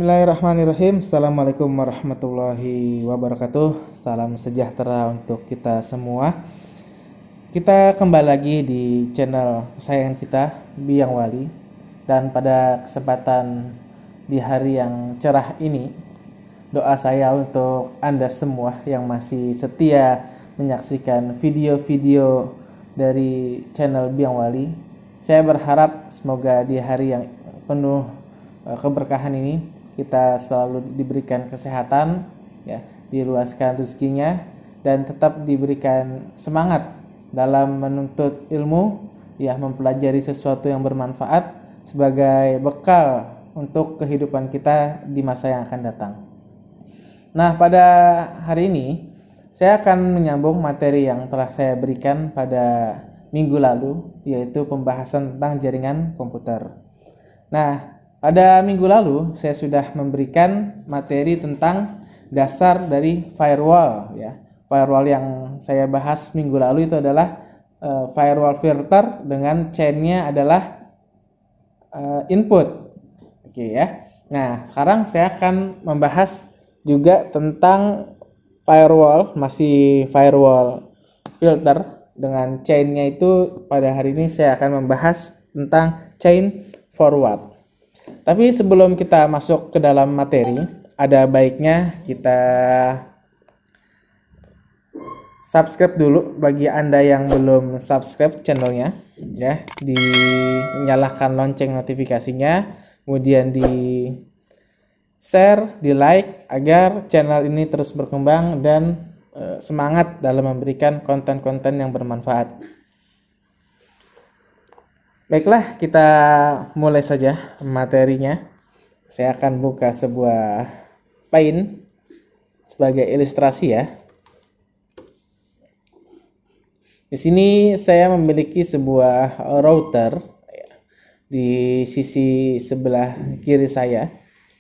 Bismillahirrahmanirrahim. Assalamualaikum warahmatullahi wabarakatuh. Salam sejahtera untuk kita semua. Kita kembali lagi di channel kesayangan kita, Biang Wali. Dan pada kesempatan di hari yang cerah ini, doa saya untuk Anda semua yang masih setia menyaksikan video-video dari channel Biang Wali. Saya berharap semoga di hari yang penuh keberkahan ini kita selalu diberikan kesehatan, ya, diluaskan rezekinya, dan tetap diberikan semangat dalam menuntut ilmu, ya, mempelajari sesuatu yang bermanfaat sebagai bekal untuk kehidupan kita di masa yang akan datang. Nah, pada hari ini saya akan menyambung materi yang telah saya berikan pada minggu lalu, yaitu pembahasan tentang jaringan komputer. Nah, pada minggu lalu saya sudah memberikan materi tentang dasar dari firewall, ya. Firewall yang saya bahas minggu lalu itu adalah firewall filter dengan chainnya adalah input. Oke, ya. Nah, sekarang saya akan membahas juga tentang firewall, masih firewall filter dengan chainnya itu. Pada hari ini saya akan membahas tentang chain forward. Tapi sebelum kita masuk ke dalam materi, ada baiknya kita subscribe dulu bagi Anda yang belum subscribe channelnya, ya, dinyalakan lonceng notifikasinya, kemudian di share, di like agar channel ini terus berkembang dan semangat dalam memberikan konten-konten yang bermanfaat. Baiklah, kita mulai saja materinya. Saya akan buka sebuah Paint sebagai ilustrasi, ya. Di sini saya memiliki sebuah router, ya. Di sisi sebelah kiri saya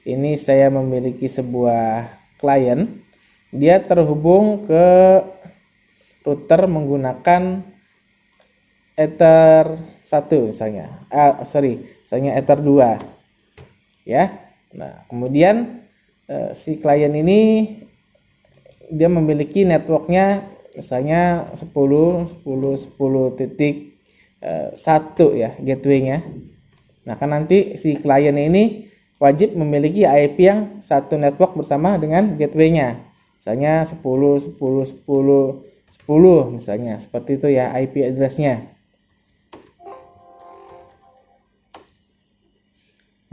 ini saya memiliki sebuah klien. Dia terhubung ke router menggunakan Ether 1 misalnya. Misalnya Ether 2. Ya. Nah, kemudian si klien ini dia memiliki networknya misalnya 10.10.10.1 ya, gateway-nya. Nah, kan nanti si klien ini wajib memiliki IP yang satu network bersama dengan gateway-nya. Misalnya 10.10.10.10 misalnya, seperti itu ya IP address-nya.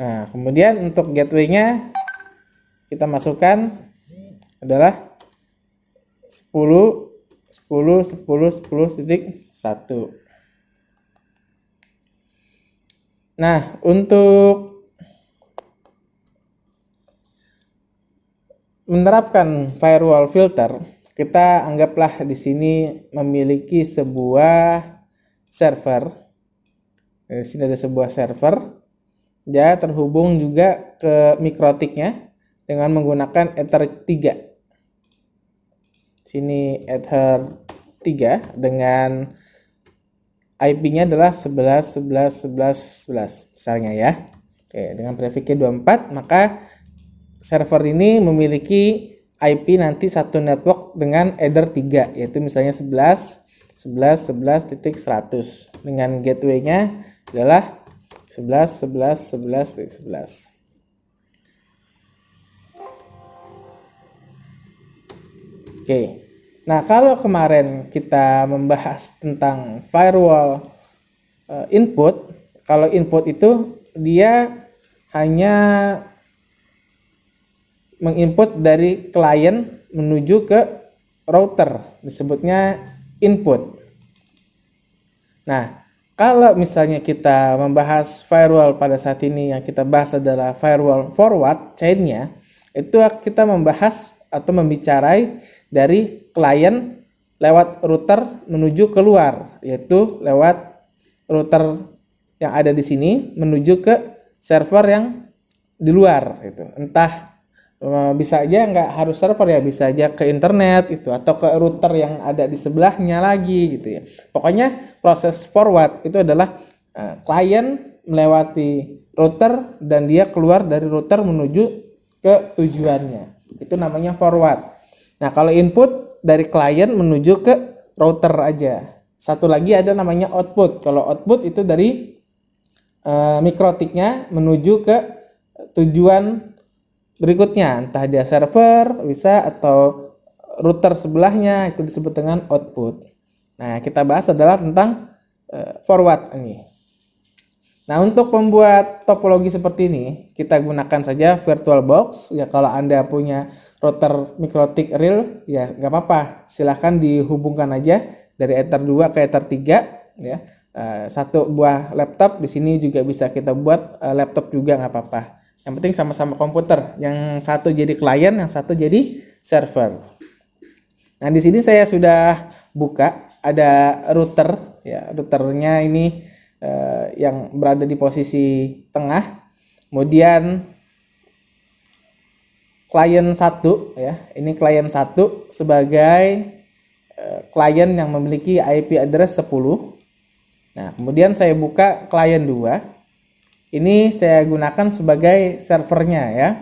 Nah, kemudian untuk gateway-nya kita masukkan adalah 10.10.10.10.1. Nah, untuk menerapkan firewall filter, kita anggaplah di sini memiliki sebuah server. Di sini ada sebuah server. Dia terhubung juga ke mikrotiknya dengan menggunakan Ether 3. Sini Ether 3 dengan IP-nya adalah 11.11.11.11 misalnya, ya. Oke, dengan prefixnya 24, maka server ini memiliki IP nanti satu network dengan header 3, yaitu misalnya 11.11.11.100 dengan gateway-nya adalah 11.11.11.11. Oke. Nah, kalau kemarin kita membahas tentang firewall input, kalau input itu dia hanya menginput dari klien menuju ke router, disebutnya input. Nah, kalau misalnya kita membahas firewall pada saat ini, yang kita bahas adalah firewall forward chain-nya, itu kita membahas atau membicarai dari klien lewat router menuju keluar, yaitu lewat router yang ada di sini menuju ke server yang di luar, gitu. Entah bisa aja nggak harus server, ya, bisa aja ke internet itu atau ke router yang ada di sebelahnya lagi, gitu ya. Pokoknya proses forward itu adalah klien melewati router dan dia keluar dari router menuju ke tujuannya. Itu namanya forward. Nah, kalau input dari klien menuju ke router aja. Satu lagi ada namanya output. Kalau output itu dari mikrotiknya menuju ke tujuan berikutnya, entah dia server bisa atau router sebelahnya, itu disebut dengan output. Nah, kita bahas adalah tentang forward ini. Nah, untuk membuat topologi seperti ini, kita gunakan saja VirtualBox. Ya, kalau Anda punya router mikrotik real, ya nggak apa-apa. Silahkan dihubungkan aja dari Ether 2 ke Ether 3. Ya, satu buah laptop di sini juga bisa kita buat laptop juga nggak apa-apa. Yang penting sama-sama komputer. Yang satu jadi klien, yang satu jadi server. Nah, di sini saya sudah buka ada router. Ya, routernya ini yang berada di posisi tengah. Kemudian klien 1 ya. Ini klien 1 sebagai klien yang memiliki IP address 10. Nah, kemudian saya buka klien 2. Ini saya gunakan sebagai servernya ya.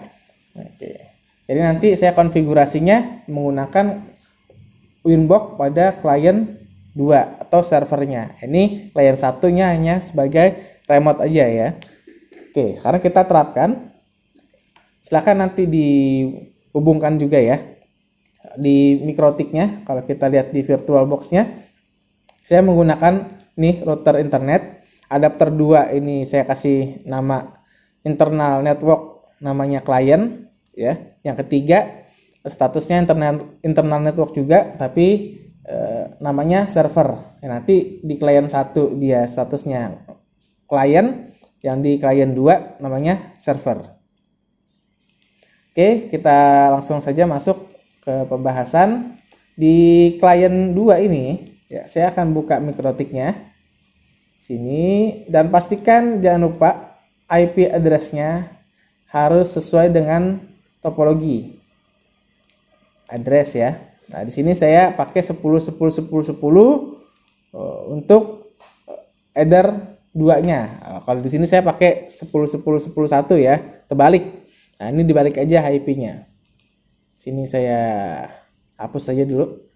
Oke. Jadi nanti saya konfigurasinya menggunakan Winbox pada klien 2 atau servernya. Ini klien satunya hanya sebagai remote aja ya. Oke, sekarang kita terapkan. Silakan nanti dihubungkan juga ya di mikrotiknya. Kalau kita lihat di VirtualBox-nya, saya menggunakan nih router internet. Adapter 2 ini saya kasih nama internal network, namanya klien ya. Yang ketiga statusnya internal network juga, tapi namanya server. Nanti di klien 1 dia statusnya klien, yang di klien 2 namanya server. Oke, kita langsung saja masuk ke pembahasan. Di klien 2 ini ya, saya akan buka mikrotiknya sini, dan pastikan jangan lupa IP address-nya harus sesuai dengan topologi address ya. Nah, di sini saya pakai 10 untuk header 2-nya. Kalau di sini saya pakai 10 ya, terbalik. Nah, ini dibalik aja IP-nya. Sini saya hapus saja dulu.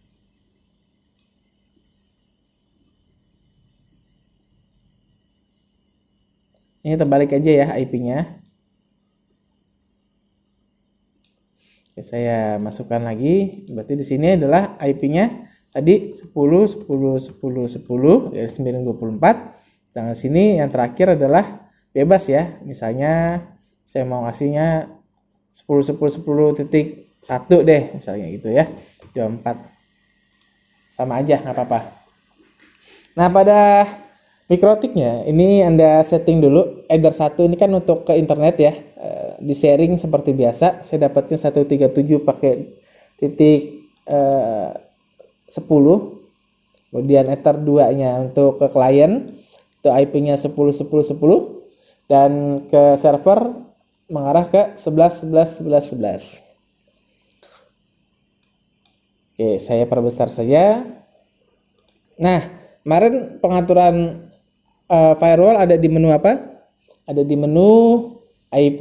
Ini terbalik aja ya IP-nya. Oke, saya masukkan lagi. Berarti di sini adalah IP-nya tadi 10 ya 924. Dan sini yang terakhir adalah bebas ya. Misalnya saya mau ngasihnya 10.10.10.1 deh, misalnya gitu ya. 24. Sama aja, nggak apa-apa. Nah, pada mikrotiknya ini Anda setting dulu. Header 1 ini kan untuk ke internet ya. Di sharing seperti biasa. Saya dapetin 137 pakai titik 10. Kemudian Ether 2-nya untuk ke klien itu IP-nya 10.10.10, dan ke server mengarah ke 11.11.11.11. Oke, saya perbesar saja. Nah, kemarin pengaturan firewall ada di menu apa? Ada di menu IP,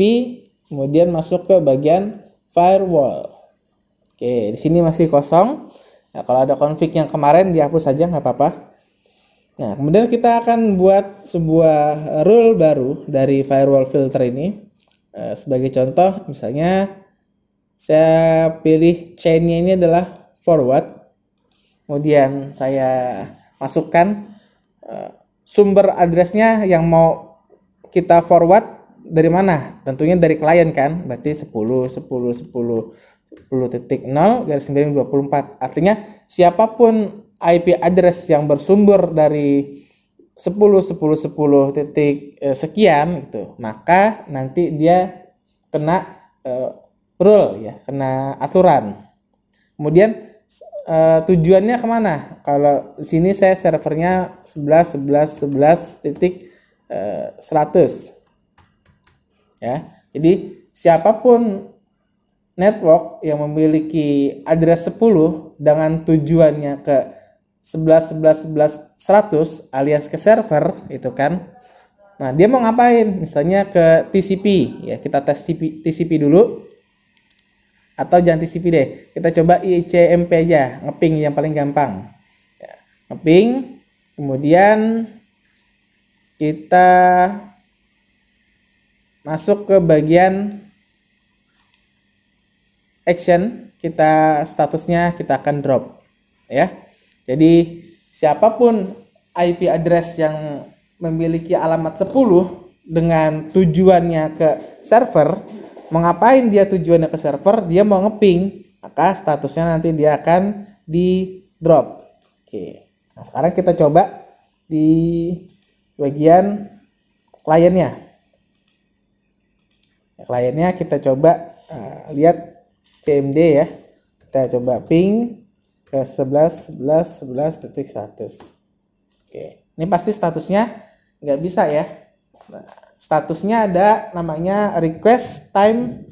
kemudian masuk ke bagian firewall. Oke, di sini masih kosong. Nah, kalau ada config yang kemarin dihapus saja, nggak apa-apa. Nah, kemudian kita akan buat sebuah rule baru dari firewall filter ini. Sebagai contoh, misalnya saya pilih chainnya ini adalah forward. Kemudian saya masukkan sumber addressnya yang mau kita forward dari mana? Tentunya dari klien kan, berarti 10.10.10.0/924. Artinya siapapun IP address yang bersumber dari 10.10.10 titik sekian gitu, maka nanti dia kena rule ya, kena aturan. Kemudian tujuannya kemana? Kalau di sini saya servernya 11.11.11.100 ya. Jadi siapapun network yang memiliki address 10 dengan tujuannya ke 11.11.11.100 alias ke server itu kan. Nah, dia mau ngapain? Misalnya ke TCP ya, kita tes TCP dulu. Atau jangan TCP deh, kita coba ICMP aja, ngeping yang paling gampang ya, ngeping. Kemudian kita masuk ke bagian action, kita statusnya kita akan drop ya. Jadi siapapun IP address yang memiliki alamat 10 dengan tujuannya ke server, mau ngapain dia tujuannya ke server, dia mau ngeping, maka statusnya nanti dia akan di drop. Oke, nah sekarang kita coba di bagian kliennya. Kliennya kita coba lihat CMD ya, kita coba ping ke 11.11.11.100. Oke, ini pasti statusnya nggak bisa ya. Nah, statusnya ada namanya request time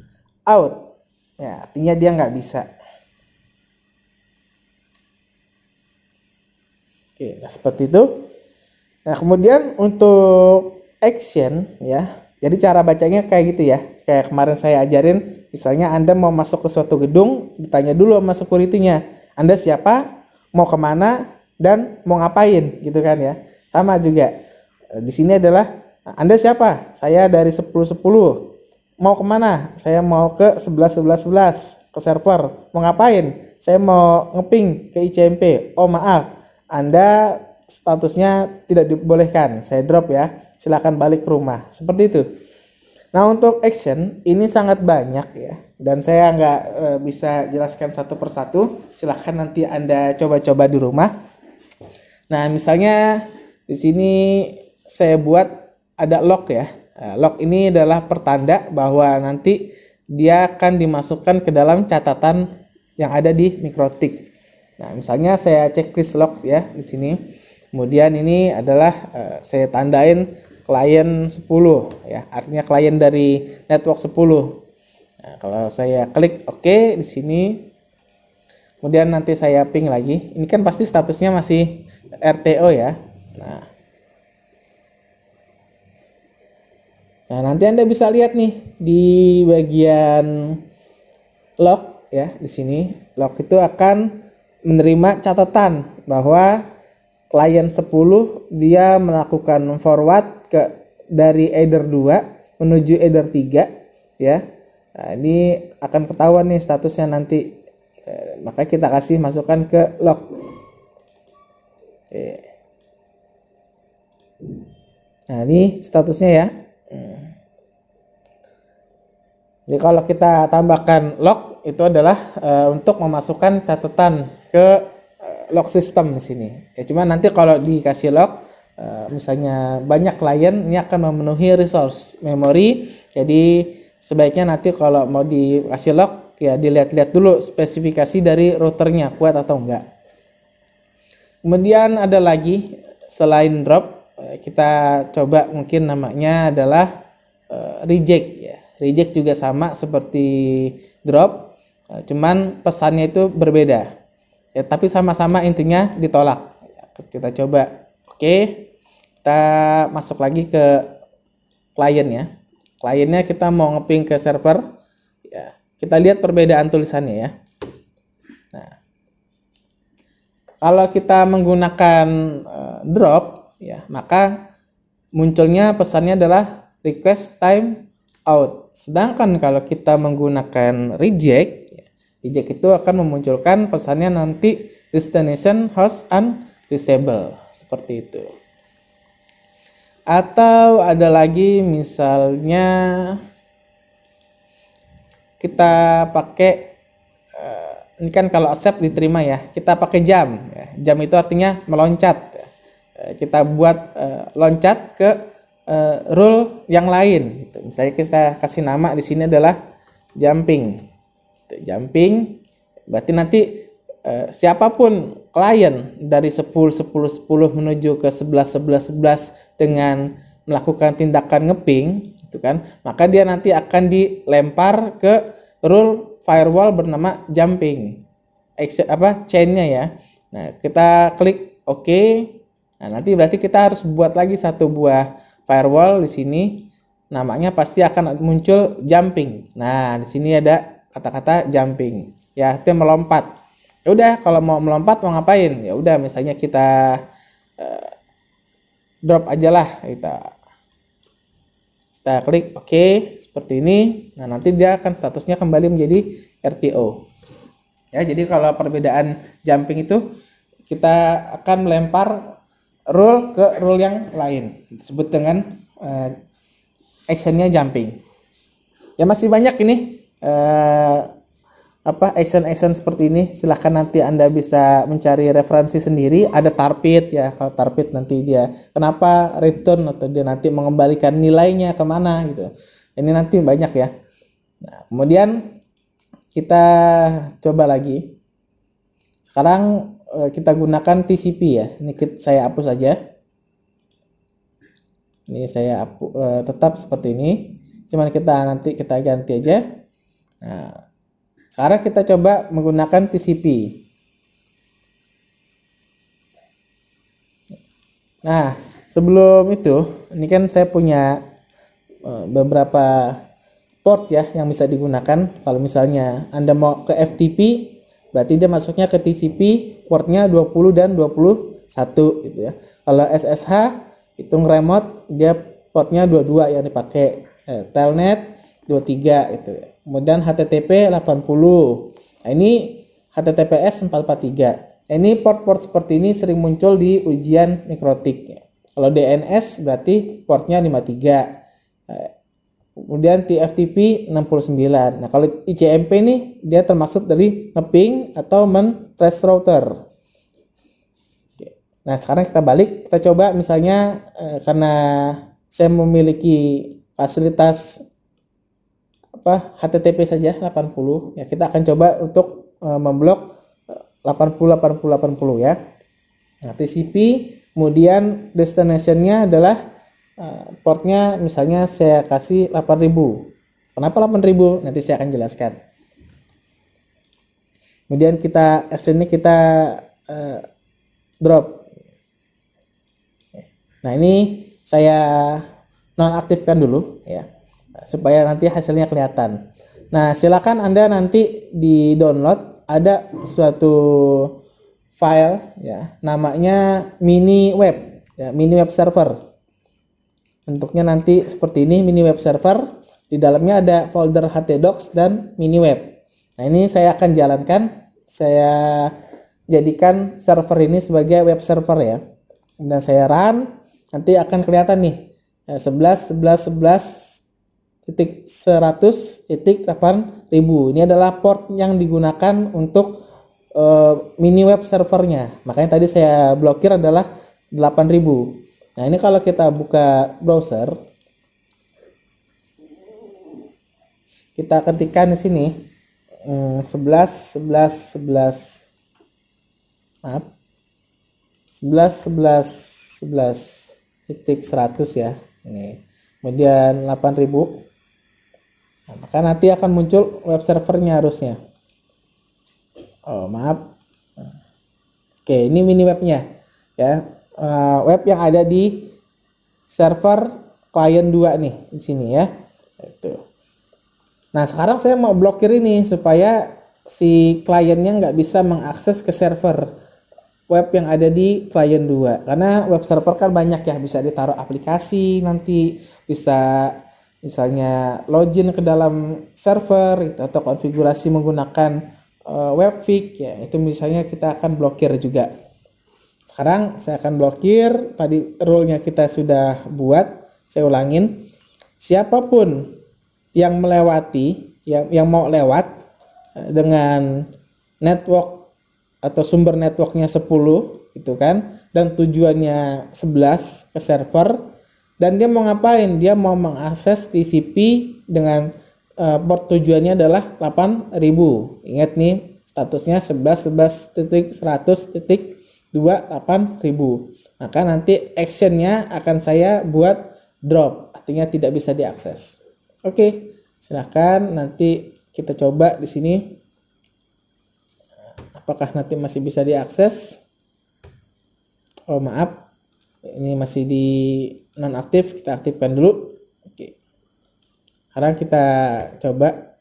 out ya, artinya dia nggak bisa. Oke, nah seperti itu. Nah kemudian untuk action ya, jadi cara bacanya kayak gitu ya, kayak kemarin saya ajarin. Misalnya Anda mau masuk ke suatu gedung, ditanya dulu sama security-nya, Anda siapa, mau kemana, dan mau ngapain gitu kan ya. Sama juga di sini adalah Anda siapa? Saya dari 10.10. Mau kemana? Saya mau ke 11.11.11 ke server. Mau ngapain? Saya mau ngeping ke ICMP. Oh maaf, Anda statusnya tidak dibolehkan. Saya drop ya. Silakan balik ke rumah. Seperti itu. Nah untuk action ini sangat banyak ya, dan saya nggak bisa jelaskan satu persatu. Silakan nanti Anda coba-coba di rumah. Nah misalnya di sini saya buat ada log ya. Log ini adalah pertanda bahwa nanti dia akan dimasukkan ke dalam catatan yang ada di MikroTik. Nah, misalnya saya checklist log ya di sini. Kemudian ini adalah saya tandain klien 10 ya, artinya klien dari network 10. Nah, kalau saya klik OK di sini, kemudian nanti saya ping lagi. Ini kan pasti statusnya masih RTO ya. Nah, nanti Anda bisa lihat nih di bagian log ya, di sini log itu akan menerima catatan bahwa klien 10 dia melakukan forward dari header 2 menuju header 3 ya. Nah, ini akan ketahuan nih statusnya nanti. Maka kita kasih masukkan ke log. Nah, ini statusnya ya. Jadi kalau kita tambahkan log itu adalah untuk memasukkan catatan ke log system di sini. Ya cuma nanti kalau dikasih log misalnya banyak klien, ini akan memenuhi resource memori. Jadi sebaiknya nanti kalau mau dikasih log ya dilihat-lihat dulu spesifikasi dari routernya kuat atau enggak. Kemudian ada lagi selain drop, kita coba mungkin namanya adalah reject ya. Reject juga sama seperti drop, cuman pesannya itu berbeda ya, tapi sama-sama intinya ditolak. Kita coba. Oke, kita masuk lagi ke klien ya. Kliennya kita mau ngeping ke server ya, kita lihat perbedaan tulisannya ya. Nah, kalau kita menggunakan drop ya, maka munculnya pesannya adalah request time out. Sedangkan kalau kita menggunakan reject ya, reject itu akan memunculkan pesannya nanti destination host undisable seperti itu. Atau ada lagi misalnya kita pakai ini kan kalau accept diterima ya, kita pakai jam ya. Jam itu artinya meloncat ya. Kita buat loncat ke rule yang lain gitu. Misalnya kita kasih nama di sini adalah jumping. Jumping berarti nanti siapapun klien dari 10.10.10 menuju ke 11.11.11 dengan melakukan tindakan ngeping gitu kan, maka dia nanti akan dilempar ke rule firewall bernama jumping chainnya ya. Nah, kita klik OK. Nah, nanti berarti kita harus buat lagi satu buah firewall di sini, namanya pasti akan muncul jumping. Nah, di sini ada kata-kata jumping ya, itu melompat. Ya udah, kalau mau melompat mau ngapain? Ya udah, misalnya kita drop aja lah, kita klik oke, seperti ini. Nah, nanti dia akan statusnya kembali menjadi RTO. Ya, jadi kalau perbedaan jumping itu, kita akan melempar rule ke rule yang lain, disebut dengan actionnya jumping. Ya, masih banyak ini action seperti ini. Silahkan nanti Anda bisa mencari referensi sendiri. Ada target ya, kalau target nanti dia kenapa return, atau dia nanti mengembalikan nilainya kemana gitu. Ini nanti banyak ya. Nah, kemudian kita coba lagi. Sekarang kita gunakan TCP ya. Ini saya hapus saja. Ini saya hapus, tetap seperti ini. Cuman nanti kita ganti aja. Nah, sekarang kita coba menggunakan TCP. Nah, sebelum itu, ini kan saya punya beberapa port ya yang bisa digunakan. Kalau misalnya Anda mau ke FTP, berarti dia masuknya ke TCP portnya 20 dan 21 gitu ya. Kalau SSH hitung remote, dia portnya 22 yang dipakai. Telnet 23 itu. Kemudian HTTP 80. Nah, ini HTTPS 443. Ini port-port seperti ini sering muncul di ujian mikrotik. Kalau DNS berarti portnya 53. Kemudian TFTP 69. Nah, kalau ICMP ini dia termasuk dari ngeping atau trace router. Nah, sekarang kita balik, kita coba misalnya karena saya memiliki fasilitas HTTP saja 80 ya, kita akan coba untuk memblok 80 ya. Nah, TCP, kemudian destination-nya adalah portnya misalnya saya kasih 8000. Kenapa 8000? Nanti saya akan jelaskan. Kemudian action ini kita drop. Nah, ini saya nonaktifkan dulu ya, supaya nanti hasilnya kelihatan. Nah, silakan Anda nanti di download, ada suatu file ya, namanya mini web ya, mini web server. Bentuknya nanti seperti ini, mini web server. Di dalamnya ada folder htdocs dan mini web. Nah, ini saya akan jalankan, saya jadikan server ini sebagai web server ya. Kemudian saya run, nanti akan kelihatan nih 11.11.100.8000. Ini adalah port yang digunakan untuk mini web servernya. Makanya tadi saya blokir adalah 8000. Nah, ini kalau kita buka browser, kita ketikkan di sini 11.11.11.100 ya. Ini. Kemudian 8000. Nah, maka nanti akan muncul web servernya harusnya. Oh, maaf. Oke, ini mini webnya ya. Web yang ada di server client 2 nih di sini ya. Itu. Nah, sekarang saya mau blokir ini supaya si kliennya nggak bisa mengakses ke server web yang ada di client 2. Karena web server kan banyak ya, bisa ditaruh aplikasi, nanti bisa misalnya login ke dalam server itu, atau konfigurasi menggunakan webfig ya, itu misalnya kita akan blokir juga. Sekarang saya akan blokir. Tadi rule-nya kita sudah buat, saya ulangin. Siapapun yang melewati, yang mau lewat dengan network atau sumber networknya 10 itu kan, dan tujuannya 11 ke server, dan dia mau ngapain? Dia mau mengakses TCP dengan port tujuannya adalah 8000. Ingat nih, statusnya 11.11.100.28.000. Maka nanti actionnya akan saya buat drop, artinya tidak bisa diakses. Oke, silahkan nanti kita coba di sini. Apakah nanti masih bisa diakses? Oh, maaf, ini masih di nonaktif, kita aktifkan dulu. Oke, sekarang kita coba.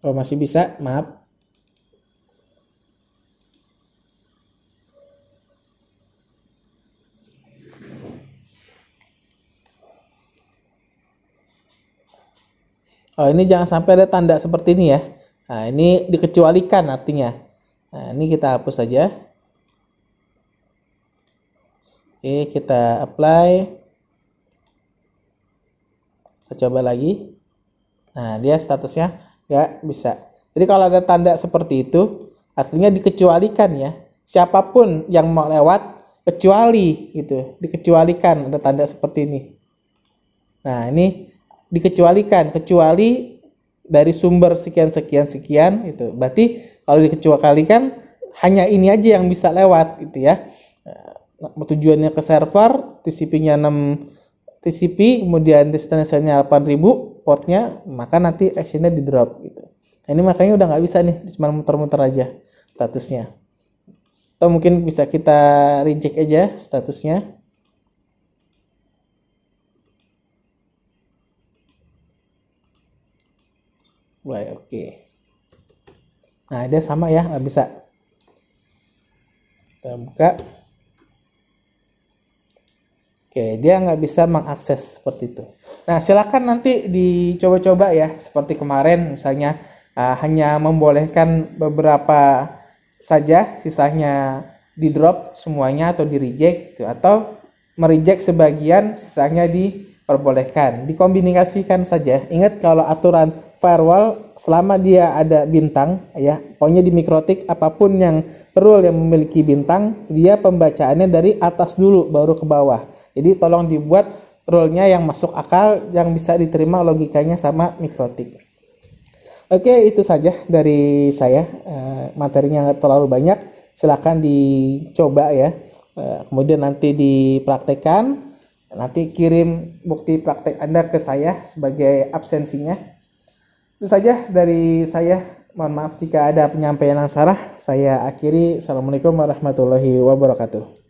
Oh, masih bisa, maaf. Oh, ini jangan sampai ada tanda seperti ini ya. Nah, ini dikecualikan artinya. Nah, ini kita hapus saja. Oke, kita apply. Kita coba lagi. Nah, dia statusnya nggak bisa. Jadi kalau ada tanda seperti itu, artinya dikecualikan ya. Siapapun yang mau lewat, kecuali gitu. Dikecualikan ada tanda seperti ini. Nah, ini dikecualikan, kecuali dari sumber sekian itu. Berarti kalau dikecualikan hanya ini aja yang bisa lewat gitu ya. Nah, tujuannya ke server, TCP-nya 6 TCP, kemudian destination-nya 8000 portnya, maka nanti actionnya di drop gitu. Nah, ini makanya udah nggak bisa nih, cuma muter-muter aja statusnya. Atau mungkin bisa kita reject aja statusnya. Mulai oke. Nah, dia sama ya, nggak bisa. Kita buka. Oke, dia nggak bisa mengakses seperti itu. Nah, silakan nanti dicoba-coba ya, seperti kemarin misalnya hanya membolehkan beberapa saja, sisanya di drop semuanya atau di reject, gitu. Atau mereject sebagian, sisanya diperbolehkan. Dikombinasikan saja. Ingat kalau aturan firewall selama dia ada bintang ya, pokoknya di Mikrotik apapun yang rule yang memiliki bintang, dia pembacaannya dari atas dulu baru ke bawah. Jadi tolong dibuat rule-nya yang masuk akal, yang bisa diterima logikanya sama Mikrotik. Oke, itu saja dari saya. Materinya nggak terlalu banyak, silahkan dicoba ya. Kemudian nanti dipraktekkan, nanti kirim bukti praktek Anda ke saya sebagai absensinya. Itu saja dari saya. Mohon maaf jika ada penyampaian yang salah. Saya akhiri. Assalamualaikum warahmatullahi wabarakatuh.